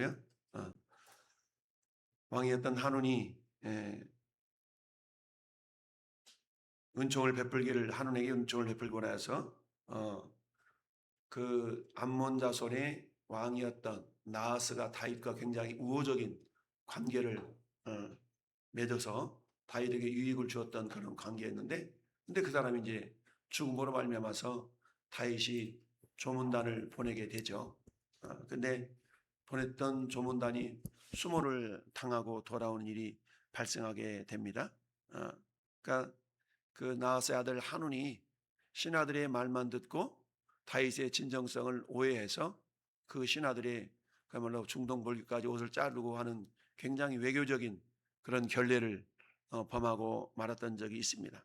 어, 왕이었던 한운이 한운에게 은총을 베풀고 나서 그 암몬 자손의 왕이었던 나하스가 다윗과 굉장히 우호적인 관계를 맺어서 다윗에게 유익을 주었던 그런 관계였는데, 근데 그 사람이 이제 죽음으로 말미암아서 다윗이 조문단을 보내게 되죠. 근데 보냈던 조문단이 수모를 당하고 돌아오는 일이 발생하게 됩니다. 그러니까 그 나하스의 아들 한운이 신하들의 말만 듣고 다윗의 진정성을 오해해서 그 신하들의 그야말로 중동볼기까지 옷을 자르고 하는 굉장히 외교적인 그런 결례를 범하고 말았던 적이 있습니다.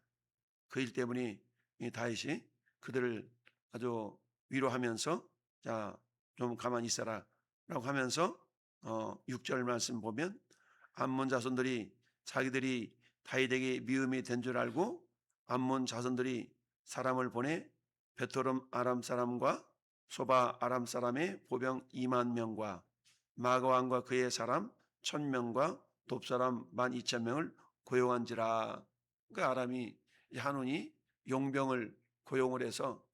그 일 때문에 이 다윗이 그들을 아주 위로하면서 자, 좀 가만히 있어라 라고 하면서 6절 말씀 보면 암몬 자손들이 자기들이 다윗에게 미움이 된 줄 알고 암몬 자손들이 사람을 보내 베토름 아람 사람과 소바 아람 사람의 보병 2만 명과 마가 왕과 그의 사람 1,000명과 돕 사람 12,000명을 고용한지라. 그 아람이 한운이 용병을 고용을 해서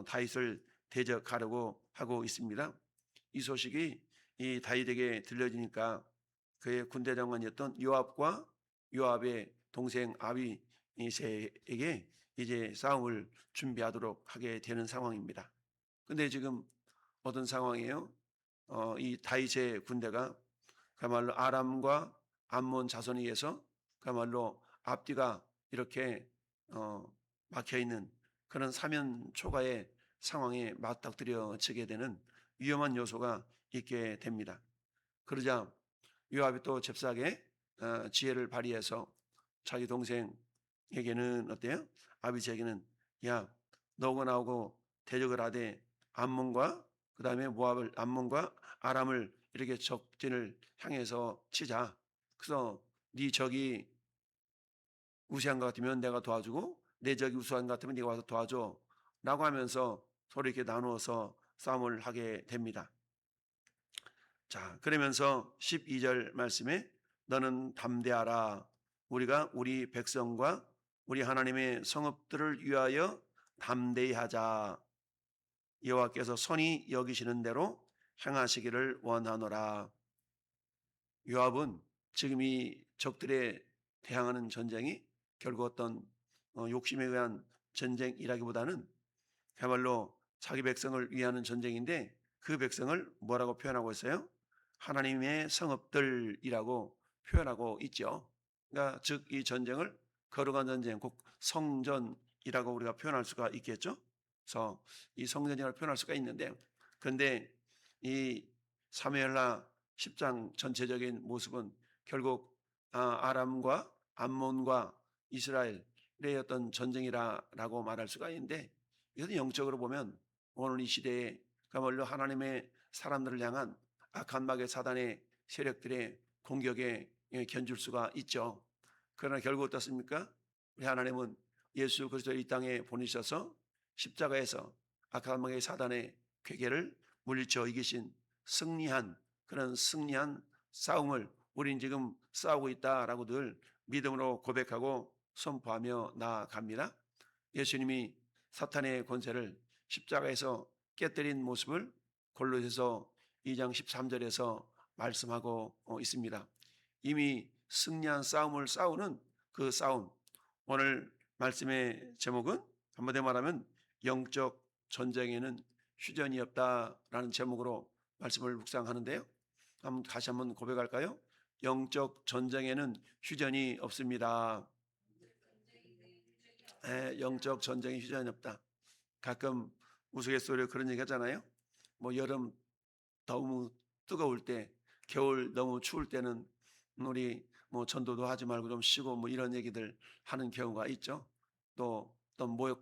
다윗을 대적하려고 하고 있습니다. 이 소식이 이 다윗에게 들려지니까 그의 군대 장관이었던 요압과 요압의 동생 아비새에게 이제 싸움을 준비하도록 하게 되는 상황입니다. 근데 지금 어떤 상황이에요? 이 다윗의 군대가 그야말로 아람과 암몬 자손에 의해서 그야말로 앞뒤가 이렇게 막혀 있는 그런 사면 초가의 상황에 맞닥뜨려지게 되는 위험한 요소가 있게 됩니다. 그러자 요압이 또 잽싸게 지혜를 발휘해서 자기 동생에게는 어때요? 아비새에게는 야, 너가 나오고 대적을 하되 암몬과 그 다음에 모압을 암몬과 아람을 이렇게 적진을 향해서 치자. 그래서 네 적이 우세한 것 같으면 내가 도와주고 내 적이 우수한 것 같으면 네가 와서 도와줘 라고 하면서 서로 이렇게 나누어서 싸움을 하게 됩니다. 자, 그러면서 12절 말씀에 너는 담대하라. 우리가 우리 백성과 우리 하나님의 성읍들을 위하여 담대히 하자. 여호와께서 선히 여기시는 대로 행하시기를 원하노라. 요압은 지금 이 적들에 대항하는 전쟁이 결국 어떤 욕심에 의한 전쟁이라기보다는 그야말로 자기 백성을 위하는 전쟁인데 그 백성을 뭐라고 표현하고 있어요? 하나님의 성읍들이라고 표현하고 있죠. 그러니까 즉 이 전쟁을 거룩한 전쟁, 곧 성전이라고 우리가 표현할 수가 있겠죠. 그래서 이 성전이라고 표현할 수가 있는데, 그런데 이 사무엘하 10장 전체적인 모습은 결국 아람과 암몬과 이스라엘의 어떤 전쟁이라고 말할 수가 있는데, 이것은 영적으로 보면 오늘 이 시대에 그야말로 하나님의 사람들을 향한 악한 마귀 사단의 세력들의 공격에 견줄 수가 있죠. 그러나 결국 어떻습니까? 우리 하나님은 예수 그리스도를 이 땅에 보내셔서 십자가에서 악한 마귀 사단의 괴계를 물리쳐 이기신 승리한 그런 승리한 싸움을 우리는 지금 싸우고 있다라고 늘 믿음으로 고백하고 선포하며 나아갑니다. 예수님이 사탄의 권세를 십자가에서 깨뜨린 모습을 골로새서 2장 13절에서 말씀하고 있습니다. 이미 승리한 싸움을 싸우는 그 싸움, 오늘 말씀의 제목은 한마디로 말하면 영적 전쟁에는 휴전이 없다라는 제목으로 말씀을 묵상하는데요. 다시 한번 고백할까요? 영적 전쟁에는 휴전이 없습니다. 영적 전쟁에 휴전이 없다. 가끔 우스갯소리로 그런 얘기 하잖아요. 뭐 여름 너무 뜨거울 때, 겨울 너무 추울 때는 우리 뭐 전도도 하지 말고 좀 쉬고 뭐 이런 얘기들 하는 경우가 있죠. 또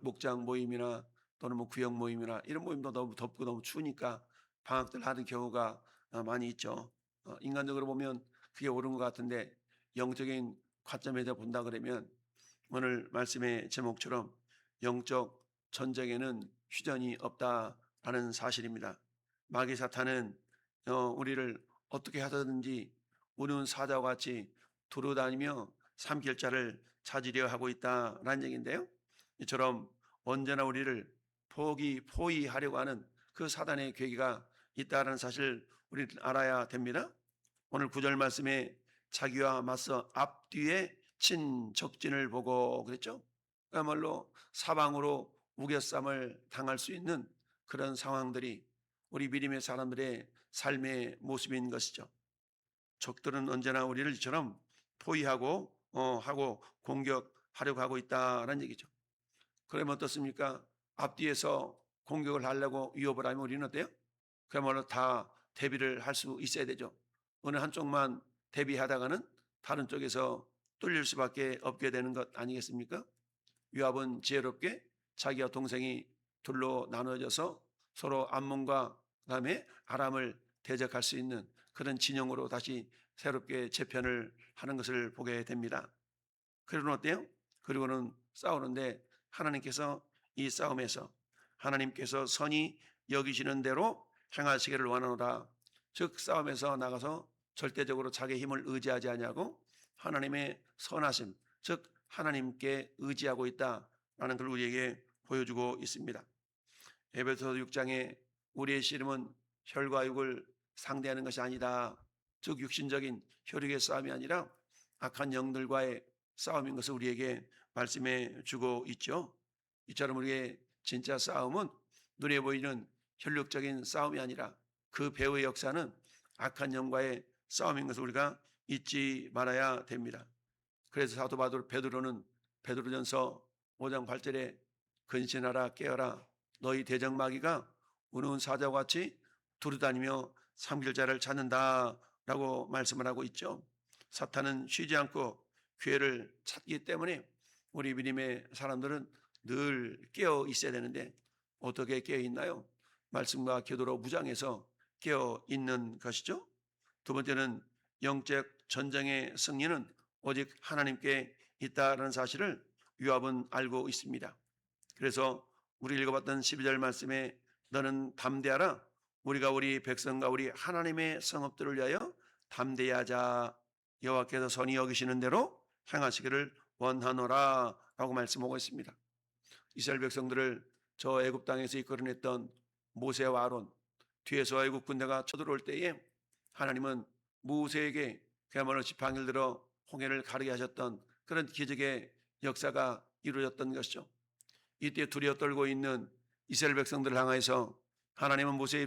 목장 모임이나 또는 뭐 구역 모임이나 이런 모임도 너무 덥고 너무 추우니까 방학들 하는 경우가 많이 있죠. 인간적으로 보면 그게 옳은 것 같은데 영적인 관점에서 본다 그러면 오늘 말씀의 제목처럼 영적 전쟁에는 휴전이 없다라는 사실입니다. 마귀 사탄은 우리를 어떻게 하든지 우는 사자와 같이 두루다니며 삼킬자를 찾으려 하고 있다라는 얘기인데요. 이처럼 언제나 우리를 포위하려고 하는 그 사단의 계기가 있다는 사실 우리는 알아야 됩니다. 오늘 9절 말씀에 자기와 맞서 앞뒤에 친 적진을 보고 그랬죠. 그야말로 사방으로 우겨쌈을 당할 수 있는 그런 상황들이 우리 믿음의 사람들의 삶의 모습인 것이죠. 적들은 언제나 우리를 이처럼 포위하고 하고 공격하려고 하고 있다는 얘기죠. 그러면 어떻습니까? 앞뒤에서 공격을 하려고 위협을 하면 우리는 어때요? 그야말로 다 대비를 할 수 있어야 되죠. 어느 한쪽만 대비하다가는 다른 쪽에서 뚫릴 수밖에 없게 되는 것 아니겠습니까? 요압은 지혜롭게 자기와 동생이 둘로 나눠져서 서로 암몬과 그다음에 아람을 대적할 수 있는 그런 진영으로 다시 새롭게 재편을 하는 것을 보게 됩니다. 그리고는 어때요? 그리고는 싸우는데 하나님께서 이 싸움에서 하나님께서 선히 여기시는 대로 행하시기를 원하노라. 즉 싸움에서 나가서 절대적으로 자기의 힘을 의지하지 아니하고 하나님의 선하심, 즉 하나님께 의지하고 있다라는 걸 우리에게 보여주고 있습니다. 에베소서 6장에 우리의 씨름은 혈과 육을 상대하는 것이 아니다. 즉 육신적인 혈육의 싸움이 아니라 악한 영들과의 싸움인 것을 우리에게 말씀해 주고 있죠. 이처럼 우리의 진짜 싸움은 눈에 보이는 혈육적인 싸움이 아니라 그 배후의 역사는 악한 영과의 싸움인 것을 우리가 잊지 말아야 됩니다. 그래서 사도 베드로는 베드로전서 5장 8절에 근신하라 깨어라 너희 대적마귀가 우는 사자와 같이 두루다니며 삼킬 자를 찾는다라고 말씀을 하고 있죠. 사탄은 쉬지 않고 기회를 찾기 때문에 우리 믿음의 사람들은 늘 깨어 있어야 되는데 어떻게 깨어 있나요? 말씀과 기도로 무장해서 깨어 있는 것이죠. 두 번째는 영적 전쟁의 승리는 오직 하나님께 있다는 사실을 요압은 알고 있습니다. 그래서 우리 읽어봤던 12절 말씀에 너는 담대하라 우리가 우리 백성과 우리 하나님의 성읍들을 위하여 담대하자 여호와께서 선히 여기시는 대로 행하시기를 원하노라 라고 말씀하고 있습니다. 이스라엘 백성들을 저 애굽 땅에서 이끌어냈던 모세와 아론 뒤에서 애굽 군대가 쳐들어올 때에 하나님은 모세에게 그야말로 지팡이를 들어 홍해를 가르게 하셨던 그런 기적의 역사가 이루어졌던 것이죠. 이때 두려워 떨고 있는 이스라엘 백성들을 향해서 하나님은 모세의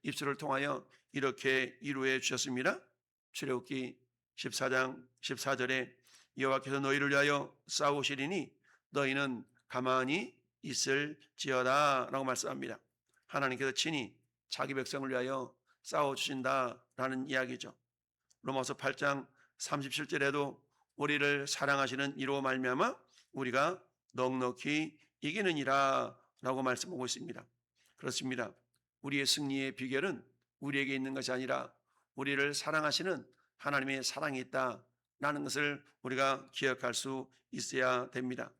입술을 통하여 이렇게 이루어 주셨습니다. 출애굽기 14장 14절에 여호와께서 너희를 위하여 싸우시리니 너희는 가만히 있을지어다 라고 말씀합니다. 하나님께서 친히 자기 백성을 위하여 싸워주신다라는 이야기죠. 로마서 8장 37절에도 우리를 사랑하시는 이로 말미암아 우리가 넉넉히 이기느니라 라고 말씀하고 있습니다. 그렇습니다. 우리의 승리의 비결은 우리에게 있는 것이 아니라 우리를 사랑하시는 하나님의 사랑이 있다라는 것을 우리가 기억할 수 있어야 됩니다.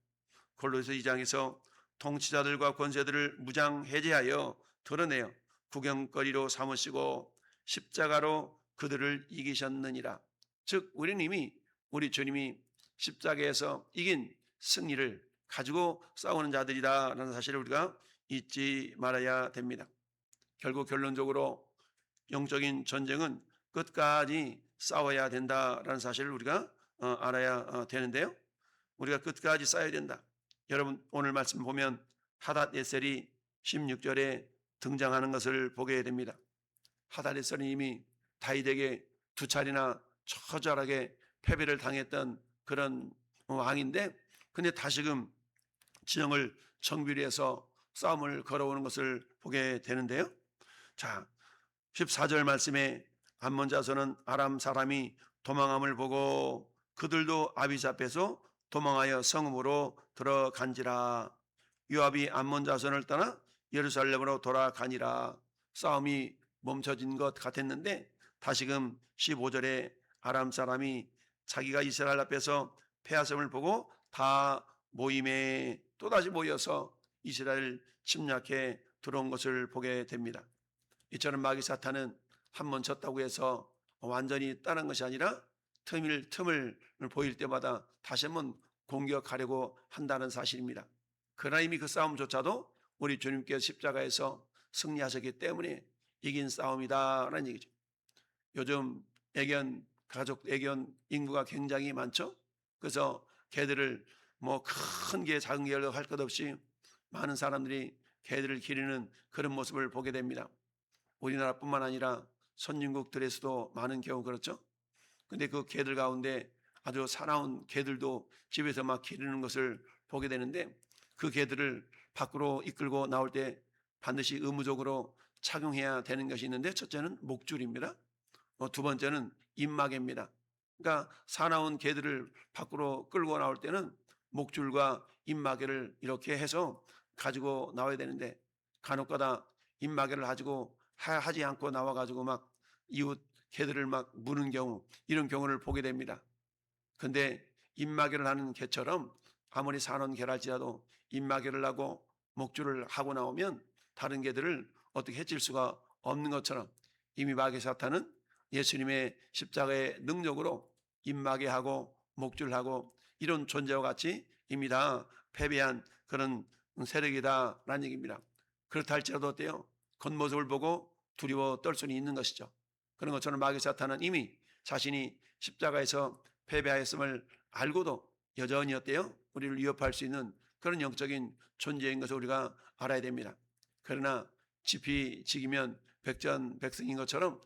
골로새 2장에서 통치자들과 권세들을 무장 해제하여 드러내어 구경거리로 삼으시고 십자가로 그들을 이기셨느니라. 즉 우리는 이미 우리 주님이 십자가에서 이긴 승리를 가지고 싸우는 자들이다라는 사실을 우리가 잊지 말아야 됩니다. 결국 결론적으로 영적인 전쟁은 끝까지 싸워야 된다라는 사실을 우리가 알아야 되는데요. 우리가 끝까지 싸워야 된다. 여러분 오늘 말씀 보면 하닷에셀이 16절에 등장하는 것을 보게 됩니다. 하닷에셀은 이미 다윗에게 두 차례나 처절하게 패배를 당했던 그런 왕인데 근데 다시금 진영을 정비해서 싸움을 걸어오는 것을 보게 되는데요. 자, 14절 말씀에 암몬 자손은 아람 사람이 도망함을 보고 그들도 아비스 앞에서 도망하여 성읍으로 들어간지라. 요압이 암몬 자손을 떠나 예루살렘으로 돌아가니라. 싸움이 멈춰진 것 같았는데 다시금 15절에 아람 사람이 자기가 이스라엘 앞에서 패하심을 보고 다 모임에 또다시 모여서 이스라엘 침략해 들어온 것을 보게 됩니다. 이처럼 마귀 사탄은 한 번 졌다고 해서 완전히 떠난 것이 아니라 틈을 보일 때마다 다시 한번 공격하려고 한다는 사실입니다. 그러나 이미 그 싸움조차도 우리 주님께서 십자가에서 승리하셨기 때문에 이긴 싸움이다라는 얘기죠. 요즘 가족 애견 인구가 굉장히 많죠. 그래서 개들을 뭐 큰 개 작은 개 할 것 없이 많은 사람들이 개들을 기르는 그런 모습을 보게 됩니다. 우리나라뿐만 아니라 선진국들에서도 많은 경우 그렇죠. 근데 그 개들 가운데 아주 사나운 개들도 집에서 막 기르는 것을 보게 되는데, 그 개들을 밖으로 이끌고 나올 때 반드시 의무적으로 착용해야 되는 것이 있는데, 첫째는 목줄입니다. 두 번째는 입마개입니다. 그러니까 사나운 개들을 밖으로 끌고 나올 때는 목줄과 입마개를 이렇게 해서 가지고 나와야 되는데, 간혹가다 입마개를 가지고 하지 않고 나와가지고 막 이웃 개들을 막 무는 경우, 이런 경우를 보게 됩니다. 근데 입마개를 하는 개처럼 아무리 사나운 개랄지라도 입마개를 하고 목줄을 하고 나오면 다른 개들을 어떻게 해칠 수가 없는 것처럼, 이미 마귀 사탄은 예수님의 십자가의 능력으로 입마개하고 목줄하고 이런 존재와 같이 이미 다 패배한 그런 세력이다라는 얘기입니다. 그렇다 할지라도 어때요? 겉모습을 보고 두려워 떨 수는 있는 것이죠. 그런 것처럼 마귀 사탄은 이미 자신이 십자가에서 패배하였음을 알고도 여전히 어때요? 우리를 위협할 수 있는 그런 영적인 존재인 것을 우리가 알아야 됩니다. 그러나 지피 지기면 백전백승인 것처럼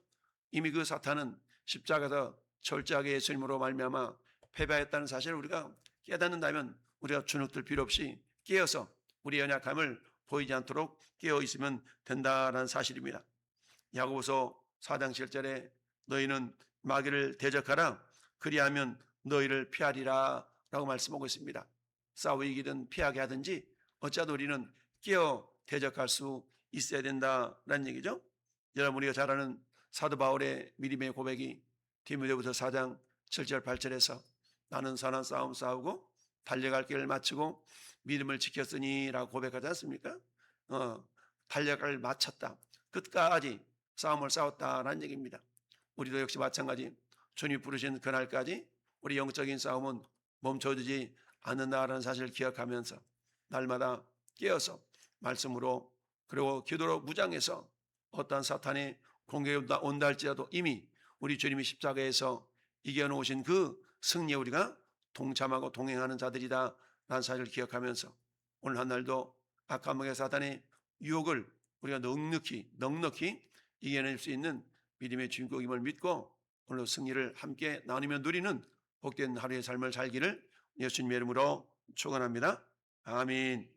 이미 그 사탄은 십자가에서 철저하게 예수님으로 말미암아 패배했다는 사실을 우리가 깨닫는다면, 우리가 주눅들 필요 없이 깨어서 우리의 연약함을 보이지 않도록 깨어 있으면 된다는 사실입니다. 야고보서 4장 7절에 너희는 마귀를 대적하라, 그리하면 너희를 피하리라 라고 말씀하고 있습니다. 싸워 이기든 피하게 하든지 어쩌든 우리는 깨어 대적할 수 있어야 된다는 얘기죠. 여러분, 우리가 잘 아는 사도 바울의 믿음의 고백이 디모데후서 4장 7절 8절에서 나는 선한 싸움 싸우고 달려갈 길을 마치고 믿음을 지켰으니 라고 고백하지 않습니까? 달려갈 마쳤다, 끝까지 싸움을 싸웠다라는 얘기입니다. 우리도 역시 마찬가지, 주님 부르신 그날까지 우리 영적인 싸움은 멈춰지지 않는다라는 사실을 기억하면서 날마다 깨어서 말씀으로 그리고 기도로 무장해서 어떠한 사탄의 공격이 온다 할지라도 이미 우리 주님이 십자가에서 이겨놓으신 그 승리에 우리가 동참하고 동행하는 자들이다 라는 사실을 기억하면서 오늘 한 날도 악한 마귀 사탄의 유혹을 우리가 넉넉히 이겨낼 수 있는 믿음의 주인공임을 믿고 오늘 승리를 함께 나누며 누리는 복된 하루의 삶을 살기를 예수님의 이름으로 축원합니다. 아멘.